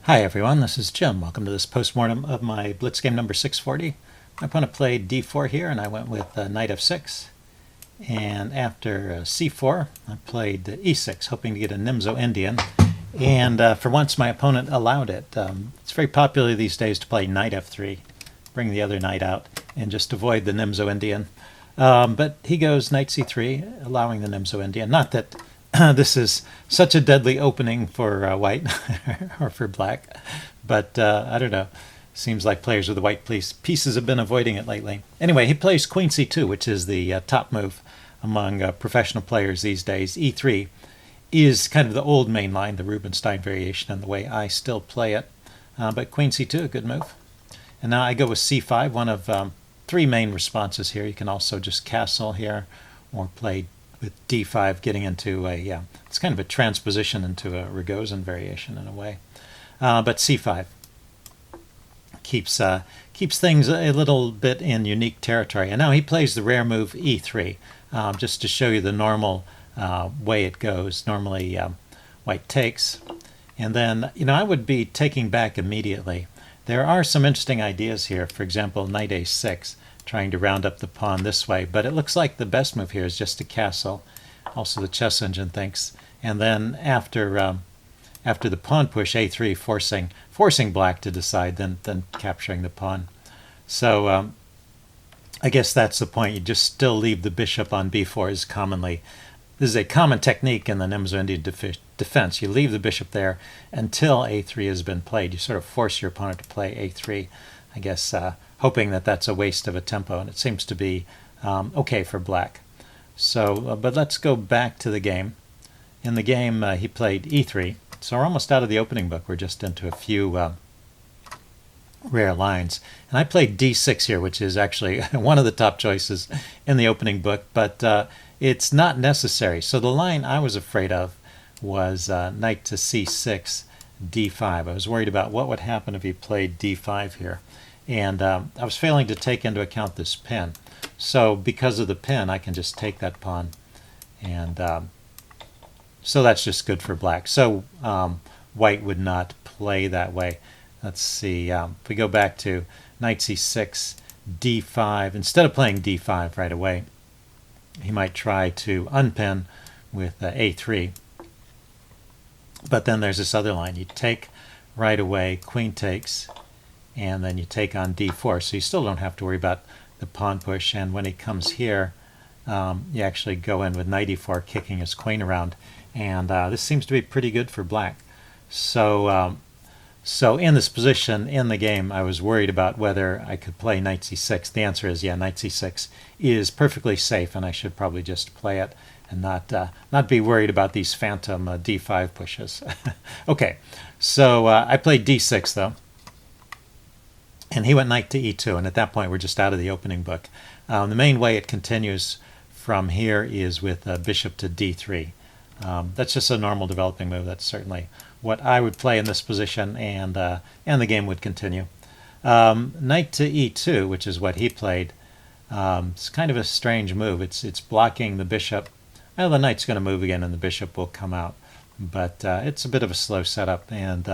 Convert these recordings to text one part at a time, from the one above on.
Hi everyone, this is Jim. Welcome to this postmortem of my Blitz game number 640. My opponent played d4 here and I went with knight f6. And after c4, I played e6, hoping to get a Nimzo-Indian. And for once my opponent allowed it. It's very popular these days to play knight f3, bring the other knight out, and just avoid the Nimzo-Indian. But he goes knight c3, allowing the Nimzo-Indian. Not that this is such a deadly opening for white or for black, but I don't know. Seems like players with the white pieces have been avoiding it lately. Anyway, he plays queen c2, which is the top move among professional players these days. e3 is kind of the old main line, the Rubinstein variation, and the way I still play it. But queen c2, a good move. And now I go with c5, one of three main responses here. You can also just castle here or play with d5, getting into a, it's kind of a transposition into a Rogozin variation in a way. But c5 keeps things a little bit in unique territory. And now he plays the rare move e3, just to show you the normal way it goes. Normally white takes, and then I would be taking back immediately. There are some interesting ideas here. For example, knight a6, trying to round up the pawn this way, but it looks like the best move here is just to castle. Also the chess engine thinks, and then after the pawn push, a3, forcing black to decide, then capturing the pawn. So I guess that's the point. You just still leave the bishop on b4. This is a common technique in the Nimzo-Indian defense. You leave the bishop there until a3 has been played. You sort of force your opponent to play a3, I guess, hoping that that's a waste of a tempo, and it seems to be okay for black. So, but let's go back to the game. In the game, he played e3. So we're almost out of the opening book. We're just into a few rare lines. And I played d6 here, which is actually one of the top choices in the opening book, but it's not necessary. So the line I was afraid of was knight to c6, d5. I was worried about what would happen if he played d5 here. And I was failing to take into account this pin. So because of the pin, I can just take that pawn, and so that's just good for black. So white would not play that way. Let's see, if we go back to knight c6, d5, instead of playing d5 right away, he might try to unpin with a3. But then there's this other line. You take right away, queen takes, and then you take on d4. So you still don't have to worry about the pawn push. And when he comes here, you actually go in with knight e4, kicking his queen around. And this seems to be pretty good for black. So so in this position in the game, I was worried about whether I could play knight c6. The answer is yeah, knight c6 is perfectly safe, and I should probably just play it and not be worried about these phantom d5 pushes. Okay, so I played d6 though, and he went knight to e2, and at that point we're just out of the opening book. The main way it continues from here is with bishop to d3. That's just a normal developing move. That's certainly what I would play in this position, and the game would continue. Knight to e2, which is what he played. It's kind of a strange move. It's blocking the bishop. Well, the knight's going to move again, and the bishop will come out. But it's a bit of a slow setup, and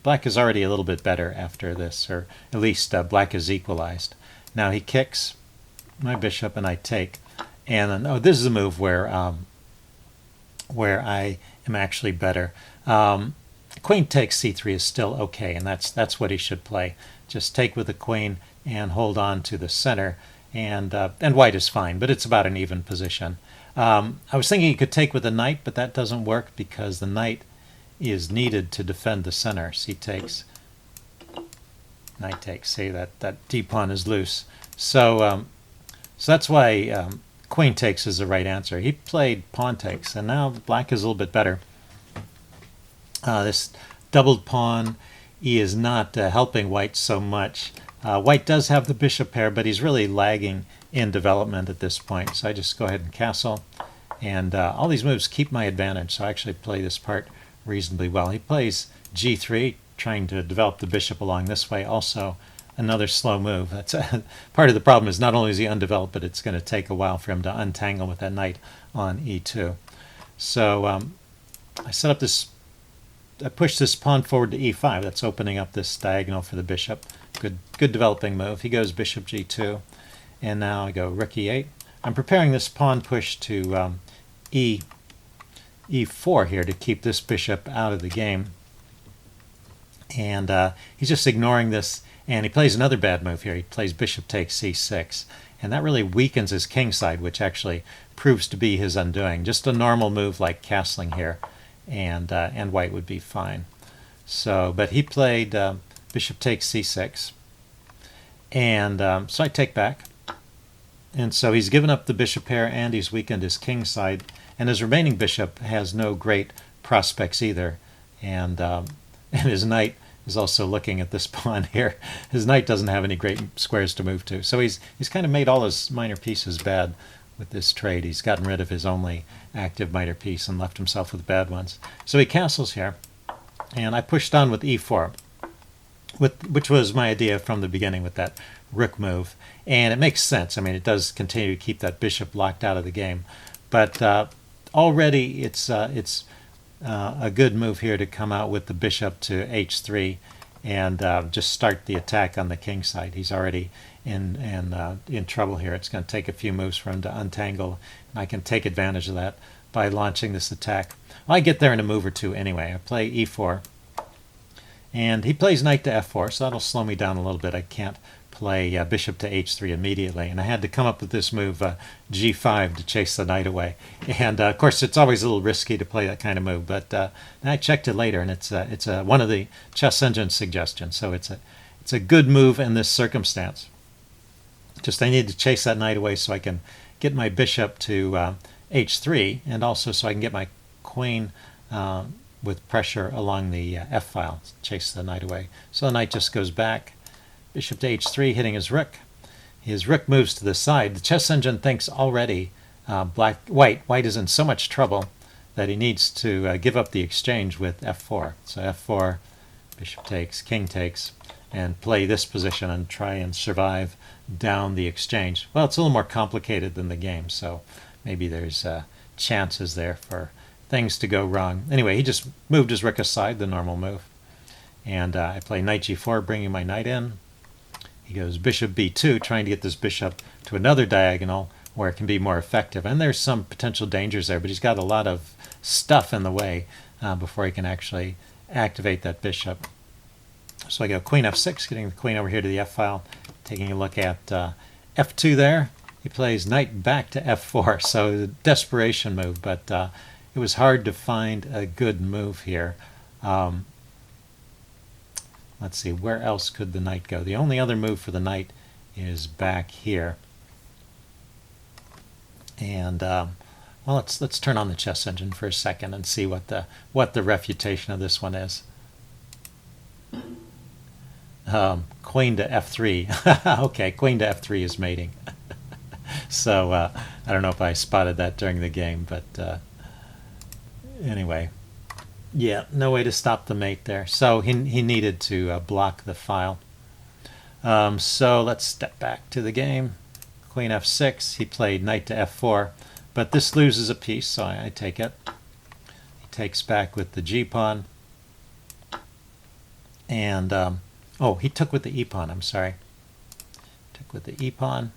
black is already a little bit better after this, or at least black is equalized. Now he kicks my bishop, and I take. And then, oh, this is a move where I am actually better. Queen takes c3 is still okay, and that's what he should play. Just take with the queen and hold on to the center, and white is fine, but it's about an even position. I was thinking he could take with the knight, but that doesn't work because the knight is needed to defend the center. C takes, knight takes. See, that d pawn is loose. So that's why queen takes is the right answer. He played pawn takes, and now black is a little bit better. This doubled pawn is not helping white so much. White does have the bishop pair, but he's really lagging in development at this point. So I just go ahead and castle, and all these moves keep my advantage, so I actually play this part reasonably well. He plays g3, trying to develop the bishop along this way. Also another slow move. That's part of the problem is not only is he undeveloped, but it's going to take a while for him to untangle with that knight on e2. So I set up this push this pawn forward to e5. That's opening up this diagonal for the bishop. Good developing move. He goes bishop g2, and now I go rook e8. I'm preparing this pawn push to e4 here to keep this bishop out of the game. And he's just ignoring this, and he plays another bad move here. He plays bishop takes c6, and that really weakens his king side, which actually proves to be his undoing. Just a normal move like castling here, and white would be fine. So, but he played bishop takes c6, and so I take back. And so he's given up the bishop pair, and he's weakened his king side, and his remaining bishop has no great prospects either. And his knight is also looking at this pawn here. His knight doesn't have any great squares to move to. So he's kind of made all his minor pieces bad with this trade. He's gotten rid of his only active minor piece and left himself with bad ones. So he castles here, and I pushed on with e4, which was my idea from the beginning with that rook move. And it makes sense. I mean, it does continue to keep that bishop locked out of the game. But already it's a good move here to come out with the bishop to h3 and just start the attack on the king side. He's already in trouble here. It's going to take a few moves for him to untangle, and I can take advantage of that by launching this attack. Well, I get there in a move or two anyway. I play e4, and he plays knight to f4, so that'll slow me down a little bit. I can't play bishop to h3 immediately, and I had to come up with this move g5 to chase the knight away. And of course, it's always a little risky to play that kind of move, but I checked it later, and it's one of the chess engine suggestions. So it's a good move in this circumstance. Just I need to chase that knight away so I can get my bishop to h3, and also so I can get my queen with pressure along the f file, chase the knight away. So the knight just goes back. Bishop to h3, hitting his rook. His rook moves to the side. The chess engine thinks already white is in so much trouble that he needs to give up the exchange with f4. So f4, bishop takes, king takes, and play this position and try and survive down the exchange. Well, it's a little more complicated than the game, so maybe there's chances there for things to go wrong. Anyway, he just moved his rook aside, the normal move. And I play knight g4, bringing my knight in. He goes bishop b2, trying to get this bishop to another diagonal where it can be more effective. And there's some potential dangers there, but he's got a lot of stuff in the way before he can actually activate that bishop. So I go queen f6, getting the queen over here to the f-file, taking a look at f2 there. He plays knight back to f4, so a desperation move, but it was hard to find a good move here. Let's see, where else could the knight go? The only other move for the knight is back here. And well, let's turn on the chess engine for a second and see what the refutation of this one is. Queen to f3. Okay, queen to f3 is mating. So I don't know if I spotted that during the game, but anyway. Yeah, no way to stop the mate there. So he needed to block the file. So let's step back to the game. Queen f6. He played knight to f4, but this loses a piece, so I take it. He takes back with the g-pawn. And, oh, he took with the e-pawn, I'm sorry. Took with the e-pawn.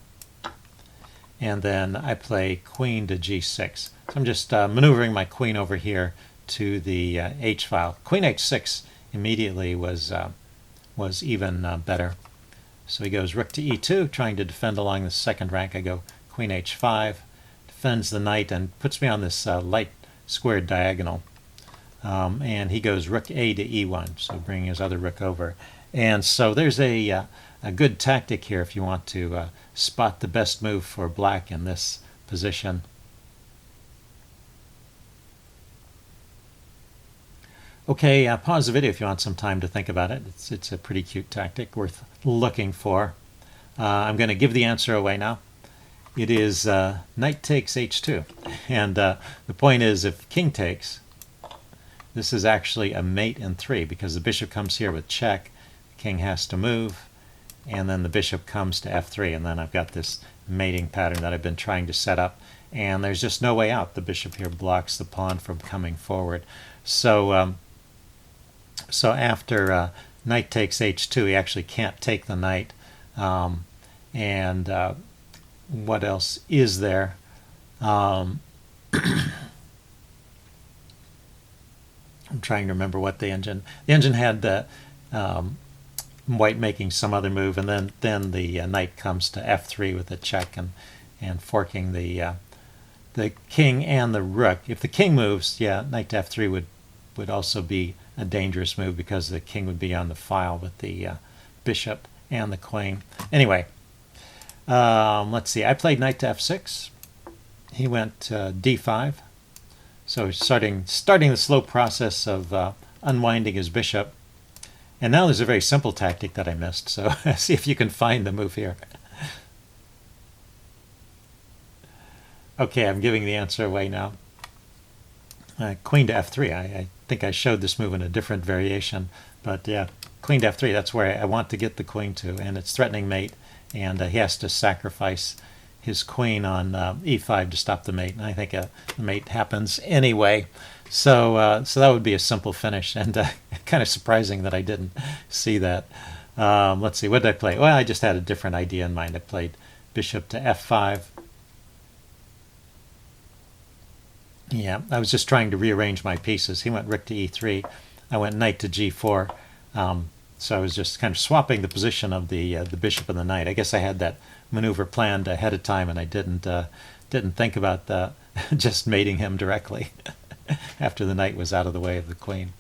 And then I play queen to g6. So I'm just maneuvering my queen over here to the h file. Queen h6 immediately was even better. So he goes rook to e2, trying to defend along the second rank. I go queen h5, defends the knight and puts me on this light squared diagonal. And he goes rook a to e1, so bringing his other rook over. And so there's a good tactic here if you want to spot the best move for black in this position. Okay, pause the video if you want some time to think about it. It's a pretty cute tactic worth looking for. I'm going to give the answer away now. It is knight takes h2. And the point is, if king takes, this is actually a mate in 3 because the bishop comes here with check, the king has to move, and then the bishop comes to f3, and then I've got this mating pattern that I've been trying to set up, and there's just no way out. The bishop here blocks the pawn from coming forward. So So after knight takes h2, he actually can't take the knight. And what else is there? I'm trying to remember what the engine had white making some other move, and then the knight comes to f3 with a check and forking the king and the rook. If the king moves, yeah, knight to f3 would also be a dangerous move because the king would be on the file with the bishop and the queen. Anyway, let's see. I played knight to f6. He went d5. So starting the slow process of unwinding his bishop. And now there's a very simple tactic that I missed. So see if you can find the move here. Okay, I'm giving the answer away now. Queen to f3. I think I showed this move in a different variation. But yeah, queen to f3, that's where I want to get the queen to. And it's threatening mate. And he has to sacrifice his queen on e5 to stop the mate. And I think the mate happens anyway. So that would be a simple finish. And kind of surprising that I didn't see that. Let's see, what did I play? Well, I just had a different idea in mind. I played bishop to f5. Yeah, I was just trying to rearrange my pieces. He went rook to e3. I went knight to g4. So I was just kind of swapping the position of the bishop and the knight. I guess I had that maneuver planned ahead of time, and I didn't think about just mating him directly after the knight was out of the way of the queen.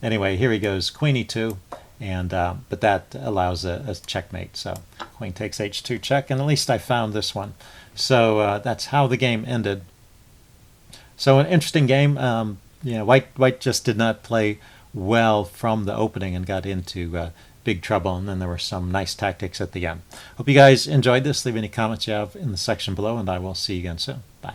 Anyway, here he goes, queen e2, and but that allows a checkmate. So queen takes h2 check, and at least I found this one. So that's how the game ended. So an interesting game. White just did not play well from the opening and got into big trouble, and then there were some nice tactics at the end. Hope you guys enjoyed this. Leave any comments you have in the section below, and I will see you again soon. Bye.